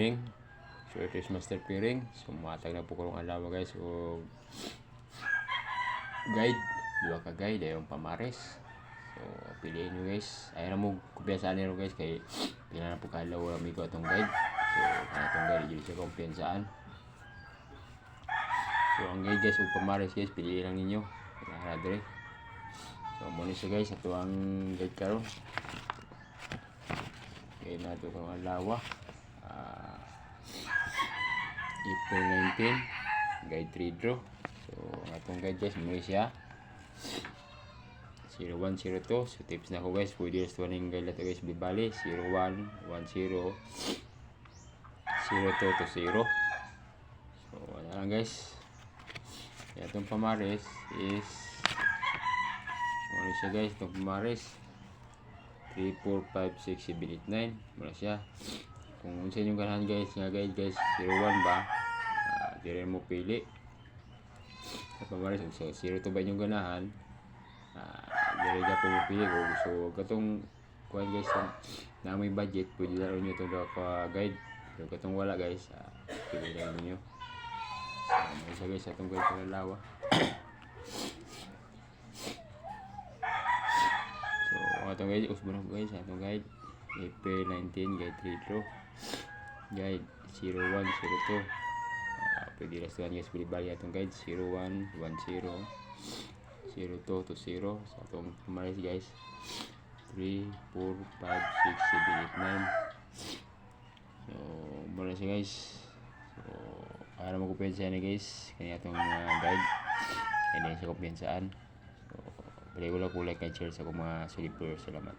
morning. So ito is master pairing. So matag na po ko ng alawa guys. So guide, dua ka guide ayong pamares. So piliin nyo guys. Ayaw na mo kumpiyansaan nyo guys kay pila na po kalawa amigo atong guide. So itong guide hindi siya kumpiyansaan. So ang guide guys ug pamares guys piliin lang ninyo. Dire. So muna siya guys ato ang guide karon. Okay na ito kung alawa. April 19 guide 3 draw. So atong guide guys muna siya 0102. So tips na ko guys pwede ito ning guide nato guys bibali 0110 02 to 0. So wala lang guys. Itong pamares is muna siya guys itong pamares 3, 4, 5, 6, 7, 8, 9 muna siya. Kung unsa yung ganahan guys nga guide guys 01 ba dire mo pili sa pamares so 02 ba yung ganahan dire ka po mo pili kung gusto katong kuan guys na may budget pwede laro nyo itong guide pero katong wala guys pili lang ninyo so isa guys atong guide sa lawa. So atong guide usbon guys atong guide April 19 guide 3 draw guide 0102 pwede rastuhan guys pwede bali atong guide 0110 02 to 0 sa atong pamares guys 3, 4, 5, 6, 7, 8, 9 so muna siya guys. So para magkumpiyansa na guys kanya atong guide kanya siya kumpiyansaan. So pwede ko lang like and share sa akong mga solid players. Salamat.